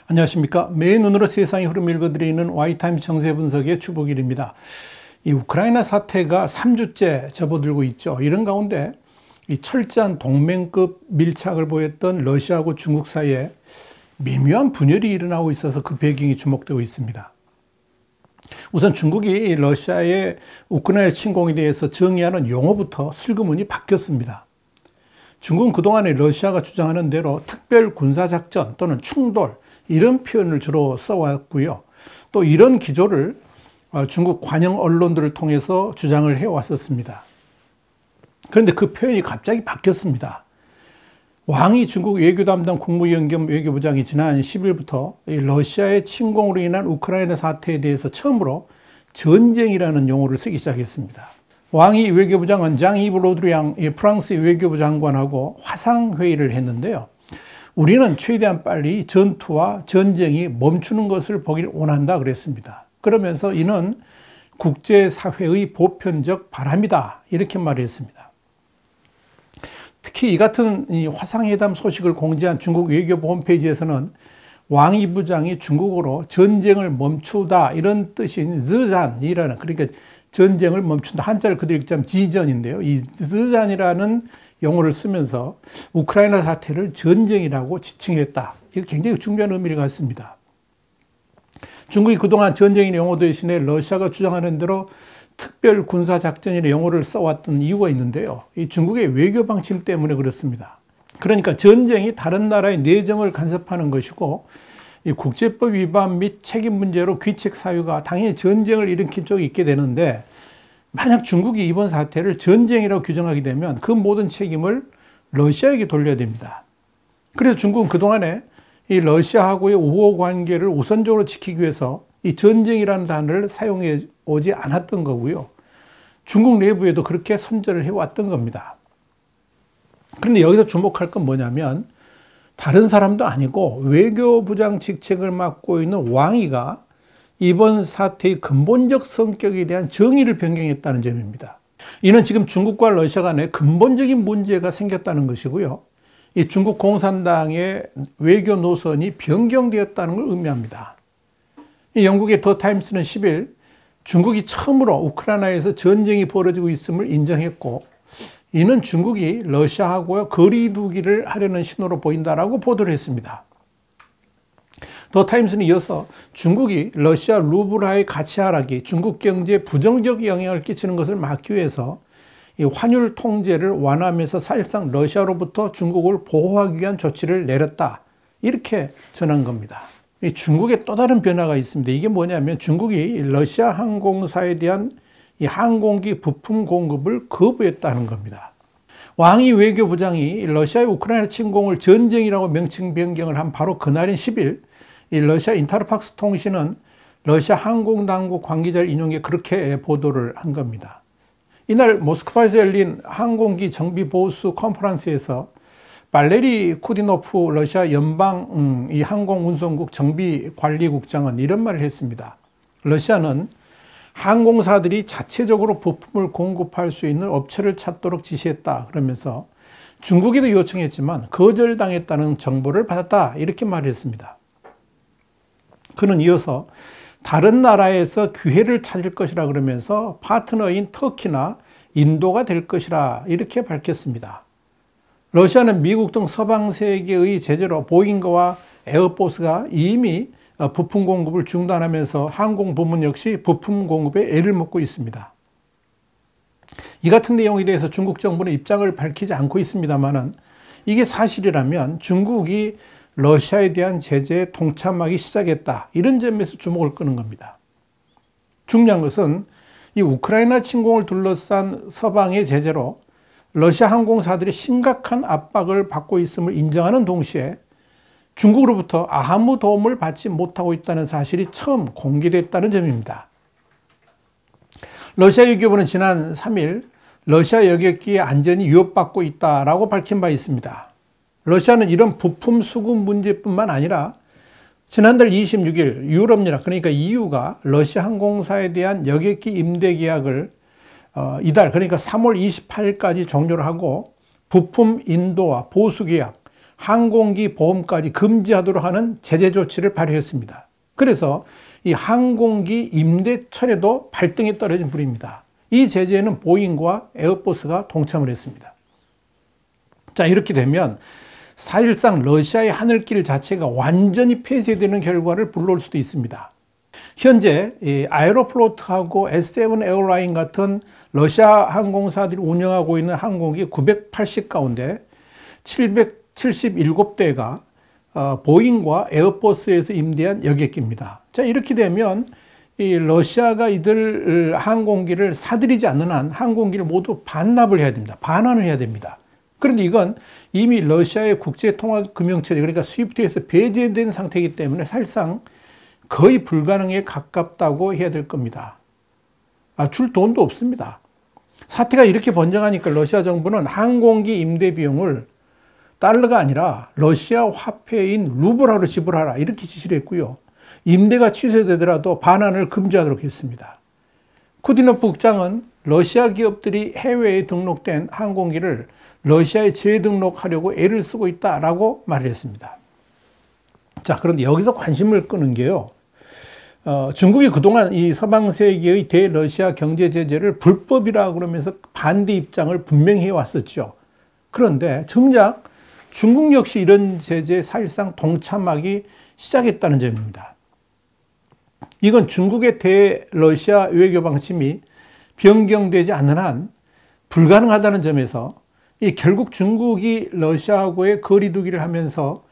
안녕하십니까. 매일 눈으로 세상의 흐름 읽어드리는 와이타임스 정세 분석의 주복일입니다. 이 우크라이나 사태가 3주째 접어들고 있죠. 이런 가운데 이 철저한 동맹급 밀착을 보였던 러시아하고 중국 사이에 미묘한 분열이 일어나고 있어서 그 배경이 주목되고 있습니다. 우선 중국이 러시아의 우크라이나 침공에 대해서 정의하는 용어부터 슬그머니 바뀌었습니다. 중국은 그동안에 러시아가 주장하는 대로 특별 군사작전 또는 충돌 이런 표현을 주로 써왔고요. 또 이런 기조를 중국 관영 언론들을 통해서 주장을 해왔었습니다. 그런데 그 표현이 갑자기 바뀌었습니다. 왕이 중국 외교 담당 국무위원 겸 외교부장이 지난 10일부터 러시아의 침공으로 인한 우크라이나 사태에 대해서 처음으로 전쟁이라는 용어를 쓰기 시작했습니다. 왕이 외교부장은 장-이브 로드리앙 프랑스 외교부 장관하고 화상회의를 했는데요. 우리는 최대한 빨리 전투와 전쟁이 멈추는 것을 보길 원한다 그랬습니다. 그러면서 이는 국제사회의 보편적 바람이다 이렇게 말했습니다. 특히 이 같은 화상회담 소식을 공지한 중국 외교부 홈페이지에서는 왕이 부장이 중국어로 전쟁을 멈추다 이런 뜻인 즈잔이라는, 그러니까 전쟁을 멈춘다, 한자를 그대로 읽자면 지전인데요. 이 즈잔이라는 용어를 쓰면서 우크라이나 사태를 전쟁이라고 지칭했다. 이게 굉장히 중요한 의미를 갖습니다. 중국이 그동안 전쟁이라는 용어 대신에 러시아가 주장하는 대로 특별 군사작전이라는 용어를 써왔던 이유가 있는데요. 이 중국의 외교 방침 때문에 그렇습니다. 그러니까 전쟁이 다른 나라의 내정을 간섭하는 것이고 이 국제법 위반 및 책임 문제로 귀책 사유가 당연히 전쟁을 일으킨 쪽이 있게 되는데, 만약 중국이 이번 사태를 전쟁이라고 규정하게 되면 그 모든 책임을 러시아에게 돌려야 됩니다. 그래서 중국은 그동안에 이 러시아하고의 우호 관계를 우선적으로 지키기 위해서 이 전쟁이라는 단어를 사용해 오지 않았던 거고요. 중국 내부에도 그렇게 선전을 해왔던 겁니다. 그런데 여기서 주목할 건 뭐냐면, 다른 사람도 아니고 외교부장 직책을 맡고 있는 왕이가 이번 사태의 근본적 성격에 대한 정의를 변경했다는 점입니다. 이는 지금 중국과 러시아 간에 근본적인 문제가 생겼다는 것이고요. 이 중국 공산당의 외교 노선이 변경되었다는 걸 의미합니다. 이 영국의 더 타임스는 10일 중국이 처음으로 우크라이나에서 전쟁이 벌어지고 있음을 인정했고, 이는 중국이 러시아하고 거리두기를 하려는 신호로 보인다라고 보도를 했습니다. 더 타임스는 이어서 중국이 러시아 루블화의 가치 하락이 중국 경제에 부정적 영향을 끼치는 것을 막기 위해서 이 환율 통제를 완화하면서 사실상 러시아로부터 중국을 보호하기 위한 조치를 내렸다, 이렇게 전한 겁니다. 이 중국의 또 다른 변화가 있습니다. 이게 뭐냐면 중국이 러시아 항공사에 대한 이 항공기 부품 공급을 거부했다는 겁니다. 왕이 외교부장이 러시아의 우크라이나 침공을 전쟁이라고 명칭 변경을 한 바로 그날인 10일 이 러시아 인터팍스 통신은 러시아 항공당국 관계자를 인용해 그렇게 보도를 한 겁니다. 이날 모스크바에서 열린 항공기 정비 보수 컨퍼런스에서 발레리 쿠디노프 러시아 연방 이 항공운송국 정비관리국장은 이런 말을 했습니다. 러시아는 항공사들이 자체적으로 부품을 공급할 수 있는 업체를 찾도록 지시했다. 그러면서 중국에도 요청했지만 거절당했다는 정보를 받았다, 이렇게 말했습니다. 그는 이어서 다른 나라에서 기회를 찾을 것이라 그러면서 파트너인 터키나 인도가 될 것이라 이렇게 밝혔습니다. 러시아는 미국 등 서방 세계의 제재로 보잉과 에어버스가 이미 부품 공급을 중단하면서 항공 부문 역시 부품 공급에 애를 먹고 있습니다. 이 같은 내용에 대해서 중국 정부는 입장을 밝히지 않고 있습니다만은, 이게 사실이라면 중국이 러시아에 대한 제재에 동참하기 시작했다, 이런 점에서 주목을 끄는 겁니다. 중요한 것은 이 우크라이나 침공을 둘러싼 서방의 제재로 러시아 항공사들이 심각한 압박을 받고 있음을 인정하는 동시에 중국으로부터 아무 도움을 받지 못하고 있다는 사실이 처음 공개됐다는 점입니다. 러시아 외교부는 지난 3일 러시아 여객기의 안전이 위협받고 있다라고 밝힌 바 있습니다. 러시아는 이런 부품 수급 문제뿐만 아니라 지난달 26일 유럽연합, 그러니까 EU가 러시아 항공사에 대한 여객기 임대 계약을 이달, 그러니까 3월 28일까지 종료를 하고 부품 인도와 보수 계약, 항공기 보험까지 금지하도록 하는 제재 조치를 발효했습니다. 그래서 이 항공기 임대철에도 발등에 떨어진 불입니다. 이 제재에는 보잉과 에어버스가 동참을 했습니다. 자, 이렇게 되면 사실상 러시아의 하늘길 자체가 완전히 폐쇄되는 결과를 불러올 수도 있습니다. 현재 아에로플로트하고 S7 에어라인 같은 러시아 항공사들이 운영하고 있는 항공기 980 가운데 777대가 보잉과 에어버스에서 임대한 여객기입니다. 자, 이렇게 되면 이 러시아가 이들 항공기를 사들이지 않는 한 항공기를 모두 반납을 해야 됩니다. 반환을 해야 됩니다. 그런데 이건 이미 러시아의 국제통화금융체제, 그러니까 스위프트에서 배제된 상태이기 때문에 사실상 거의 불가능에 가깝다고 해야 될 겁니다. 줄 돈도 없습니다. 사태가 이렇게 번져가니까 러시아 정부는 항공기 임대 비용을 달러가 아니라 러시아 화폐인 루블화로 지불하라, 이렇게 지시를 했고요. 임대가 취소되더라도 반환을 금지하도록 했습니다. 쿠디노프 국장은 러시아 기업들이 해외에 등록된 항공기를 러시아에 재등록하려고 애를 쓰고 있다라고 말을 했습니다. 자, 그런데 여기서 관심을 끄는 게요. 중국이 그동안 이 서방 세계의 대러시아 경제 제재를 불법이라고 그러면서 반대 입장을 분명히 해왔었죠. 그런데 정작 중국 역시 이런 제재에 사실상 동참하기 시작했다는 점입니다. 이건 중국의 대러시아 외교 방침이 변경되지 않는 한 불가능하다는 점에서 결국 중국이 러시아하고의 거리두기를 하면서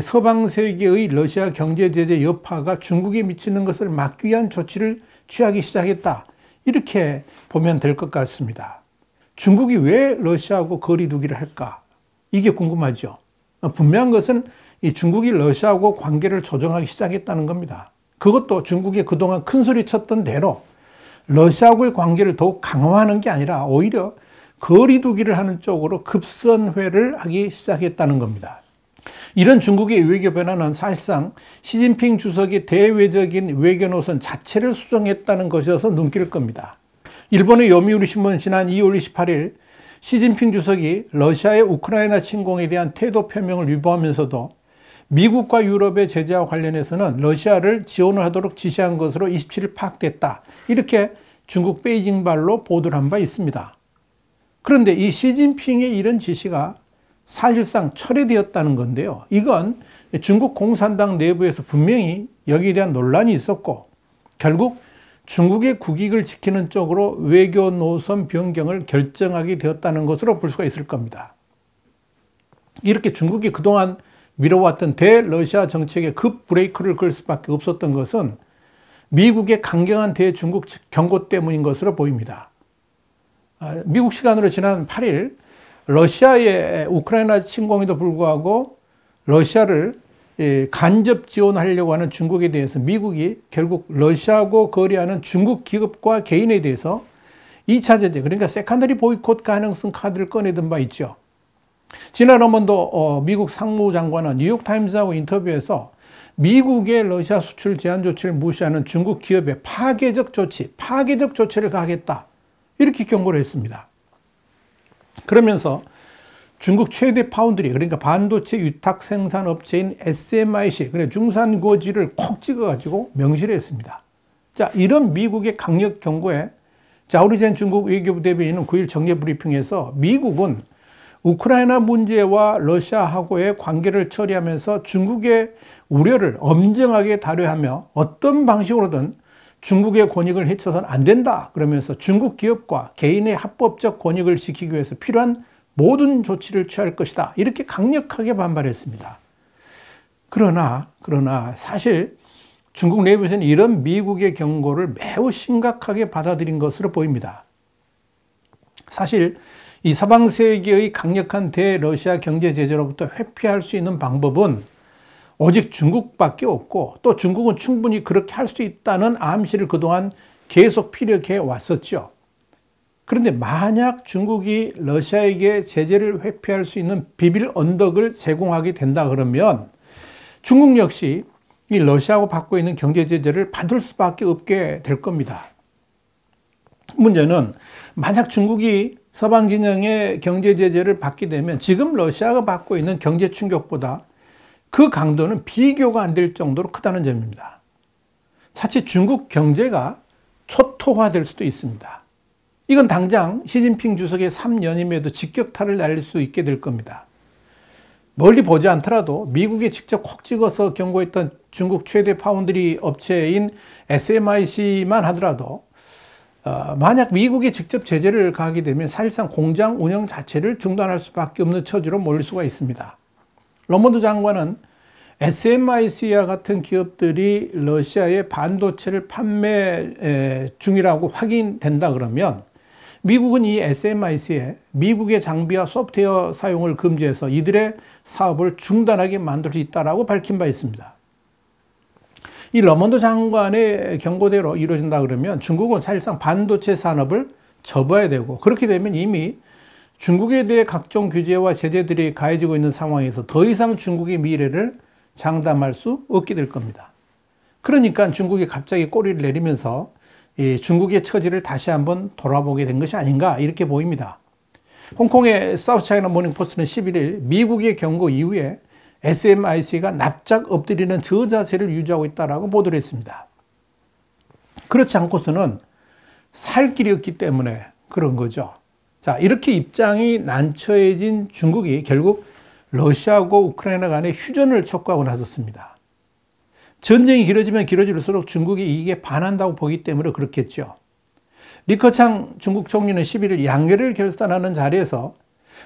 서방 세계의 러시아 경제 제재 여파가 중국에 미치는 것을 막기 위한 조치를 취하기 시작했다, 이렇게 보면 될 것 같습니다. 중국이 왜 러시아하고 거리두기를 할까? 이게 궁금하죠. 분명한 것은 이 중국이 러시아하고 관계를 조정하기 시작했다는 겁니다. 그것도 중국이 그동안 큰소리 쳤던 대로 러시아하고의 관계를 더욱 강화하는 게 아니라 오히려 거리두기를 하는 쪽으로 급선회를 하기 시작했다는 겁니다. 이런 중국의 외교 변화는 사실상 시진핑 주석의 대외적인 외교 노선 자체를 수정했다는 것이어서 눈길을 끕니다. 일본의 요미우리 신문은 지난 2월 28일 시진핑 주석이 러시아의 우크라이나 침공에 대한 태도 표명을 유보하면서도 미국과 유럽의 제재와 관련해서는 러시아를 지원을 하도록 지시한 것으로 27일 파악됐다, 이렇게 중국 베이징발로 보도를 한 바 있습니다. 그런데 이 시진핑의 이런 지시가 사실상 철회되었다는 건데요. 이건 중국 공산당 내부에서 분명히 여기에 대한 논란이 있었고 결국 중국의 국익을 지키는 쪽으로 외교 노선 변경을 결정하게 되었다는 것으로 볼 수가 있을 겁니다. 이렇게 중국이 그동안 미뤄왔던 대러시아 정책에 급 브레이크를 걸 수밖에 없었던 것은 미국의 강경한 대중국 경고 때문인 것으로 보입니다. 미국 시간으로 지난 8일 러시아의 우크라이나 침공에도 불구하고 러시아를 간접 지원하려고 하는 중국에 대해서 미국이 결국 러시아하고 거래하는 중국 기업과 개인에 대해서 2차 제재, 그러니까 세컨더리 보이콧 가능성 카드를 꺼내든 바 있죠. 지난 한번도 미국 상무장관은 뉴욕타임즈하고 인터뷰에서 미국의 러시아 수출 제한 조치를 무시하는 중국 기업의 파괴적 조치를 가하겠다, 이렇게 경고를 했습니다. 그러면서 중국 최대 파운드리, 그러니까 반도체 위탁 생산 업체인 SMIC, 그러니까 중산고지를 콕 찍어가지고 명시를 했습니다. 자, 이런 미국의 강력 경고에 자오리젠 중국 외교부 대변인은 9일 정례 브리핑에서 미국은 우크라이나 문제와 러시아하고의 관계를 처리하면서 중국의 우려를 엄정하게 다뤄하며 어떤 방식으로든 중국의 권익을 해쳐서는 안 된다, 그러면서 중국 기업과 개인의 합법적 권익을 지키기 위해서 필요한 모든 조치를 취할 것이다, 이렇게 강력하게 반발했습니다. 그러나 사실 중국 내부에서는 이런 미국의 경고를 매우 심각하게 받아들인 것으로 보입니다. 사실 이 서방 세계의 강력한 대러시아 경제 제재로부터 회피할 수 있는 방법은 오직 중국밖에 없고 또 중국은 충분히 그렇게 할 수 있다는 암시를 그동안 계속 피력해 왔었죠. 그런데 만약 중국이 러시아에게 제재를 회피할 수 있는 비빌 언덕을 제공하게 된다 그러면 중국 역시 이 러시아하고 받고 있는 경제 제재를 받을 수밖에 없게 될 겁니다. 문제는 만약 중국이 서방 진영의 경제 제재를 받게 되면 지금 러시아가 받고 있는 경제 충격보다 그 강도는 비교가 안 될 정도로 크다는 점입니다. 자칫 중국 경제가 초토화될 수도 있습니다. 이건 당장 시진핑 주석의 3년임에도 직격탄을 날릴 수 있게 될 겁니다. 멀리 보지 않더라도 미국에 직접 콕 찍어서 경고했던 중국 최대 파운드리 업체인 SMIC만 하더라도 만약 미국이 직접 제재를 가하게 되면 사실상 공장 운영 자체를 중단할 수밖에 없는 처지로 몰릴 수가 있습니다. 러몬드 장관은 SMIC와 같은 기업들이 러시아에 반도체를 판매 중이라고 확인된다 그러면 미국은 이 SMIC에 미국의 장비와 소프트웨어 사용을 금지해서 이들의 사업을 중단하게 만들 수 있다고 밝힌 바 있습니다. 이 러몬드 장관의 경고대로 이루어진다 그러면 중국은 사실상 반도체 산업을 접어야 되고, 그렇게 되면 이미 중국에 대해 각종 규제와 제재들이 가해지고 있는 상황에서 더 이상 중국의 미래를 장담할 수 없게 될 겁니다. 그러니까 중국이 갑자기 꼬리를 내리면서 이 중국의 처지를 다시 한번 돌아보게 된 것이 아닌가 이렇게 보입니다. 홍콩의 사우스차이나 모닝포스트는 11일 미국의 경고 이후에 SMIC가 납작 엎드리는 저자세를 유지하고 있다고 보도를 했습니다. 그렇지 않고서는 살 길이 없기 때문에 그런 거죠. 자, 이렇게 입장이 난처해진 중국이 결국 러시아하고 우크라이나 간의 휴전을 촉구하고 나섰습니다. 전쟁이 길어지면 길어질수록 중국이 이게 반한다고 보기 때문에 그렇겠죠. 리커창 중국 총리는 11일 양해를 결산하는 자리에서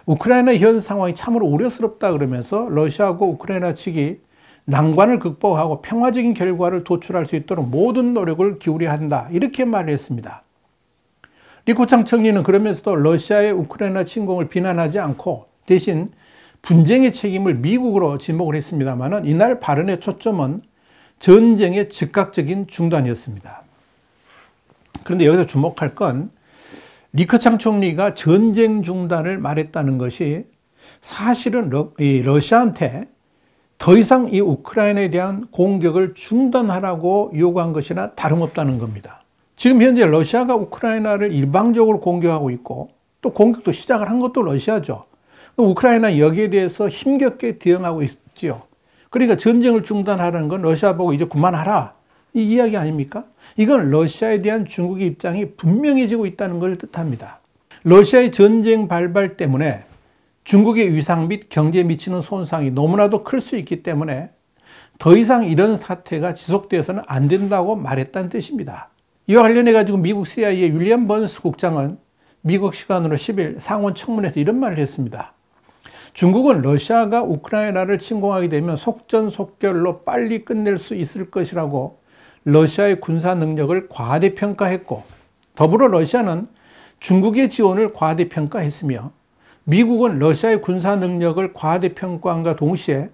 우크라이나 현 상황이 참으로 우려스럽다 그러면서 러시아하고 우크라이나 측이 난관을 극복하고 평화적인 결과를 도출할 수 있도록 모든 노력을 기울여야 한다 이렇게 말을 했습니다. 리커창 총리는 그러면서도 러시아의 우크라이나 침공을 비난하지 않고 대신 분쟁의 책임을 미국으로 지목을 했습니다만 이날 발언의 초점은 전쟁의 즉각적인 중단이었습니다. 그런데 여기서 주목할 건 리커창 총리가 전쟁 중단을 말했다는 것이 사실은 러시아한테 더 이상 이 우크라이나에 대한 공격을 중단하라고 요구한 것이나 다름없다는 겁니다. 지금 현재 러시아가 우크라이나를 일방적으로 공격하고 있고 또 공격도 시작을 한 것도 러시아죠. 우크라이나 여기에 대해서 힘겹게 대응하고 있지요. 그러니까 전쟁을 중단하라는 건 러시아 보고 이제 그만하라 이 이야기 아닙니까? 이건 러시아에 대한 중국의 입장이 분명해지고 있다는 걸 뜻합니다. 러시아의 전쟁 발발 때문에 중국의 위상 및 경제에 미치는 손상이 너무나도 클 수 있기 때문에 더 이상 이런 사태가 지속되어서는 안 된다고 말했다는 뜻입니다. 이와 관련해 가지고 미국 CIA 윌리엄 번스 국장은 미국 시간으로 10일 상원 청문회에서 이런 말을 했습니다. 중국은 러시아가 우크라이나를 침공하게 되면 속전속결로 빨리 끝낼 수 있을 것이라고 러시아의 군사 능력을 과대평가했고, 더불어 러시아는 중국의 지원을 과대평가했으며 미국은 러시아의 군사 능력을 과대평가함과 동시에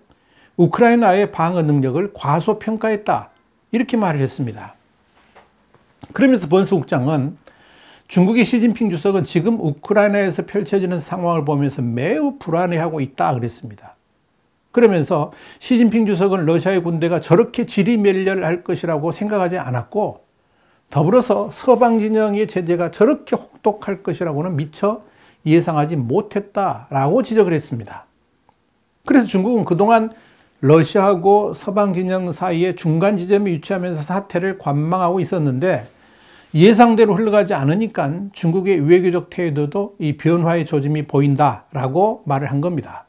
우크라이나의 방어 능력을 과소평가했다 이렇게 말을 했습니다. 그러면서 번스 국장은 중국의 시진핑 주석은 지금 우크라이나에서 펼쳐지는 상황을 보면서 매우 불안해하고 있다 그랬습니다. 그러면서 시진핑 주석은 러시아의 군대가 저렇게 지리멸렬할 것이라고 생각하지 않았고, 더불어서 서방 진영의 제재가 저렇게 혹독할 것이라고는 미처 예상하지 못했다라고 지적을 했습니다. 그래서 중국은 그동안 러시아하고 서방 진영 사이에 중간 지점에 위치하면서 사태를 관망하고 있었는데 예상대로 흘러가지 않으니까 중국의 외교적 태도도 이 변화의 조짐이 보인다라고 말을 한 겁니다.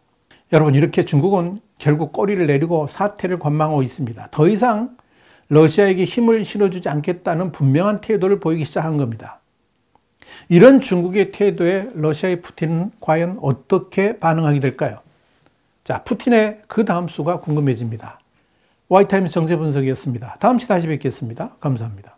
여러분, 이렇게 중국은 결국 꼬리를 내리고 사태를 관망하고 있습니다. 더 이상 러시아에게 힘을 실어주지 않겠다는 분명한 태도를 보이기 시작한 겁니다. 이런 중국의 태도에 러시아의 푸틴은 과연 어떻게 반응하게 될까요? 자, 푸틴의 그 다음 수가 궁금해집니다. 와이타임스 정세분석이었습니다. 다음 시간에 다시 뵙겠습니다. 감사합니다.